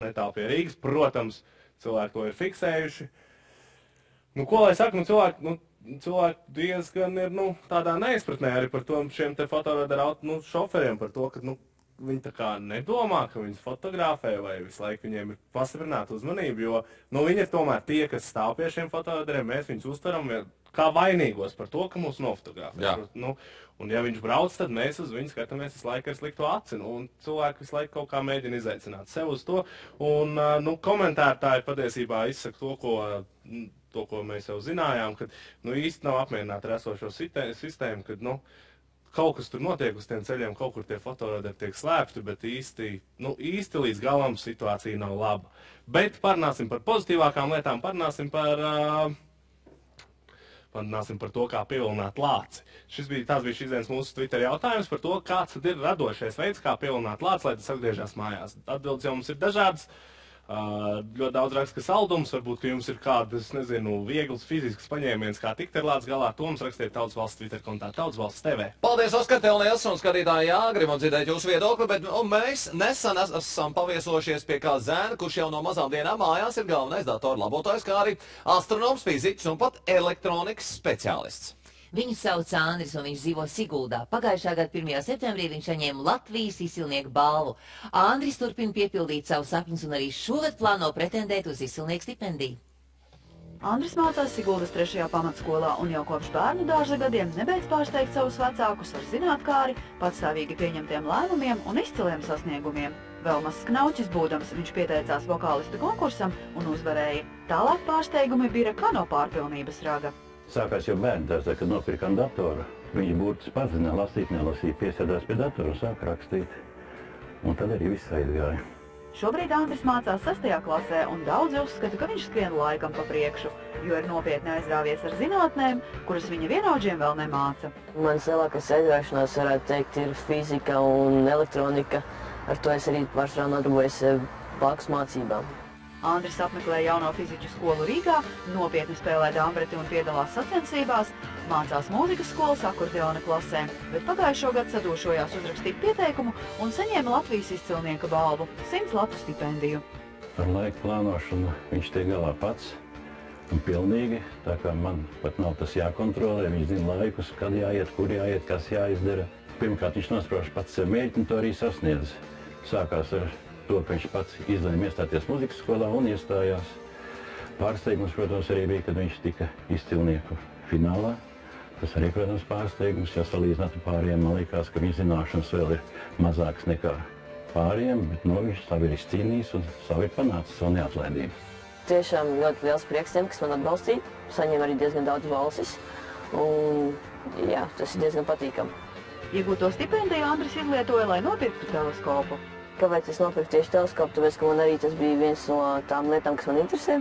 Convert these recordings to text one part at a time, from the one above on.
netālu pie Rīgas, protams, cilvēki to ir fiksējuši. Nu, ko lai saka, cilvēki diezgan ir, tādā neizpratnē arī par to šiem te fotoradaru šoferiem, par to, ka, viņi tā kā nedomā, ka viņus fotografē vai visu laiku viņiem ir pastiprināta uzmanība, jo, viņi ir tomēr tie, kas stāv pie šiem fotoradariem, mēs viņus uztveram kā vainīgos par to, ka mūs nofotografē. Un ja viņš brauc, tad mēs uz viņu skatāmies visu laiku ar slikto aci, un cilvēki visu laiku kaut kā mēģina izaicināt sev uz to, un, komentētāji patiesībā izsaka to, ko mēs jau zinājām, ka, īsti nav apmierināti ar esošo sistēmu, kad, kaut kas tur notiek uz tiem ceļiem, kaut kur tie fotoradari tiek slēpti, bet īsti līdz galam situācija nav laba. Bet parunāsim par pozitīvākām lietām, parunāsim par to, kā pievilināt lāci. Tās bija šīs dienas mūsu Twitter jautājums par to, kāds tad ir radošais veids, kā pievilināt lāci, lai tas atgriežas mājās. Atbildes jau mums ir dažādas. Ļoti daudz raksta, ka saldums, varbūt, ka jums ir kādas, viegls fizisks paņēmiens, kā tikt ar lāci galā, to mums rakstiet Tautas valsts Twitter kontā, Tautas valsts TV. Paldies, Oskar, tev liels, un skatītāji, gribam dzirdēt jūsu viedokli, bet mēs nesen esam paviesojušies pie kā zēna, kurš jau no mazām dienām mājās ir galvenais datoru labotājs, kā arī astronoms, fiziķis un pat elektronikas speciālists. Viņu sauc Andris, un viņš dzīvo Siguldā. Pagājušā gada 1. septembrī viņš saņēma Latvijas izcilnieku balvu. Andris turpina piepildīt savus sapņus un arī šogad plāno pretendēt uz izcilnieku stipendiju. Andris mācās Siguldas 3. pamatskolā un jau kopš bērnu dārza gadiem nebeidz pārsteigt savus vecākus ar zinātkāri, patstāvīgi pieņemtiem lēmumiem un izciliem sasniegumiem. Vēl mazs knauķis būdams, viņš pieteicās vokālistu konkursam un uzvarēja. Tālāk pārsteigumi bija kā no pārpilnības raga. Sākās jau bērnu dārzā, kad nopirkām datoru. Viņi burtus pazina, lasīt, nelasīt, piesēdās pie datora un sāk rakstīt. Un tad arī viss aizgāja. Šobrīd Andris mācās 6. klasē, un daudzi uzskata, ka viņš skrien laikam pa priekšu, jo ir nopietni aizrāvies ar zinātnēm, kuras viņa vienaudžiem vēl nemāca. Mans lielākais aizraušanās, varētu teikt, ir fizika un elektronika. Ar to es arī pārsvarā nodarbojos blakus mācībām. Andris apmeklē jauno fiziķu skolu Rīgā, nopietni spēlē dambreti un piedalās sacensībās, mācās mūzikas skolas akordeona klasē, bet pagājušo gadu sadošojās uzrakstīt pieteikumu un saņēma Latvijas izcilnieka balvu – 100 latu stipendiju. Ar laika plānošanu viņš tiek galā pats un pilnīgi, tā kā man pat nav tas jākontrolē, viņš zina laikus, kad jāiet, kur jāiet, kas jāizdara. Pirmkārt, viņš nosprauž pats sev mērķi un to arī sasniedz. Sākās ar to, ka viņš pats izlēma iestāties muzikas skolā un iestājās. Pārsteigums, protams, arī bija, kad viņš tika izcilnieku finālā. Tas arī, protams, pārsteigums, ja salīdzinātu pāriem, man likās, ka viņa zināšanas vēl ir mazākas nekā pāriem, bet viņš savu ir izcīnījis un savu ir panācis, savu neatlaidību. Tiešām ļoti liels prieks tiem, kas man atbalstīja. Saņem arī diezgan daudz balsis. Un, jā, tas ir diezgan patīkami. Iegūto stipendiju Andris izlietoja, lai nopirktu teleskopu. Kāpēc es nopirku tieši teleskopu? Tāpēc, ka man arī tas bija viens no tām lietām, kas man interesē.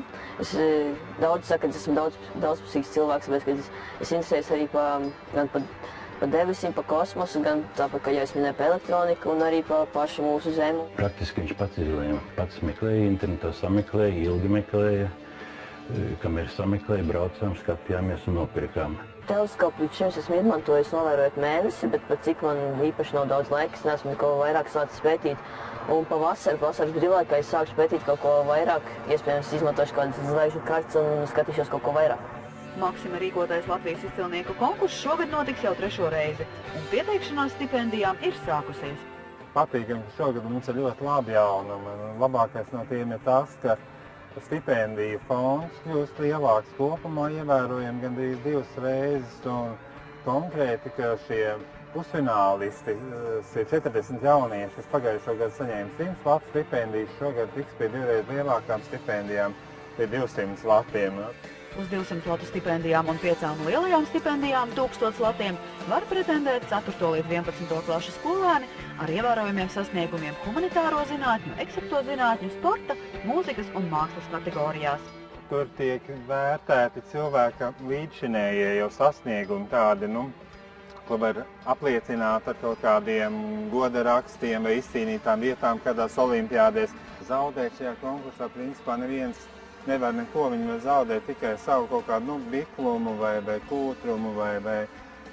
Daudz saka, ka esmu daudzpusīgs cilvēks, tāpēc, ka es interesējos arī gan pa debesīm, pa kosmosu, gan tāpat, kā jau es minēju, pa elektroniku un arī pa pašu mūsu zemi. Praktiski viņš pats izlēma. Pats meklēja internetā, sameklēja, ilgi meklēja. Kamēr sameklēja, braucām, skatījāmies un nopirkām. Teleskopu līdz šim esmu izmantojis novērojot mēnesi, bet pat cik man īpaši nav daudz laika, es neesmu neko vairāk sācis pētīt. Un vasaras brīvlaikā es sākšu pētīt kaut ko vairāk, iespējams izmantošu kādas zvaigžņu kartes un skatīšos kaut ko vairāk. Maksima rīkotais Latvijas izcilnieku konkurss šogad notiks jau 3. reizi, un pieteikšanās stipendijām ir sākusies. Patīkami, ka šogad mums ir ļoti labi jaunumi. Labākais no tiem ir tas, ka stipendiju fonds kļūst lielāks kopumā, ievērojami gandrīz 2 reizes, un konkrēti, ka šie pusfinālisti, 40 jaunieši, kas pagājušo gadu saņēma 100 latu stipendijas, šogad tiks pie 2 reizes lielākām stipendijām, pie 200 latiem. Uz 200 latu stipendijām un 5 lielajām stipendijām 1000 latiem var pretendēt 4. līdz 11. klašu skolēni ar ievērojumiem sasniegumiem humanitāro zinātņu, eksakto zinātņu, sporta, mūzikas un mākslas kategorijās. Tur tiek vērtēti cilvēka līdzšinējie jau sasniegumi tādi, ko var apliecināt ar kaut kādiem goda rakstiem vai izcīnītām vietām kādās olimpiādēs. Zaudēt šajā konkursā principā neviens nevar neko, viņi var zaudēt tikai savu kaut kādu biklumu vai kūtrumu vai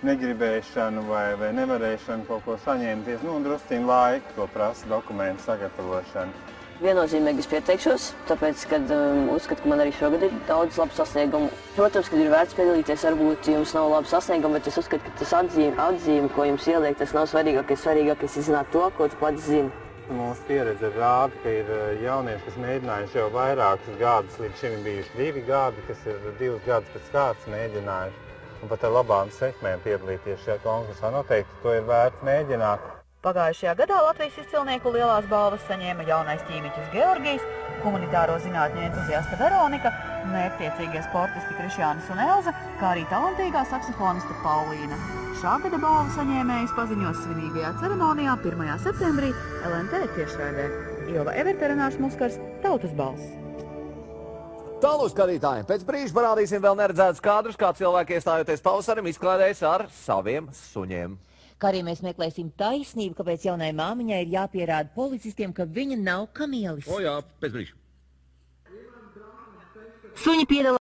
negribēšanu vai nevarēšanu kaut ko saņemties. Un drusciņ laika, ko prasa dokumentu sagatavošana. Viennozīmīgi es pieteikšos, tāpēc, kad uzskatu, ka man arī šogad ir daudz labu sasniegumu. Protams, kad ir vērts piedalīties, varbūt jums nav labu sasniegumu, bet es uzskatu, ka tas atzīme, ko jums ieliek, tas nav svarīgākais. Svarīgākais ir zināt to, ko tu pats zini. Mūsu pieredze rāda, ka ir jaunieši, kas mēģinājuši jau vairākus gadus, līdz šim ir bijuši 2 gadi, kas ir 2 gadus pēc kārtas mēģinājuši. Un pat ar labām sekmēm piedalīties šajā konkursā. Noteikti to ir vērts mēģināt. Pagājušajā gadā Latvijas izcilnieku lielās balvas saņēma jaunais ķīmiķis Georgijs, humanitāro zinātņu entuziasta Veronika, mērķtiecīgie sportisti Krišjānis un Elza, kā arī talantīgā saksofoniste Paulīna. Šā gada balvu saņēmējs paziņos svinīgajā ceremonijā 1. septembrī LNT tiešraidē. Ilva Everta, Renārs Muskars, Tautas balss. Tālāk skatītājiem pēc brīža parādīsim vēl neredzētus kadrus, kā cilvēki iestājoties pavasarim izklaidējas ar saviem suņiem. Kā arī mēs meklēsim taisnību, kāpēc jaunai māmiņai ir jāpierāda policistiem, ka viņa nav kamielis. O jā, pēc brīža. Suņi piedalās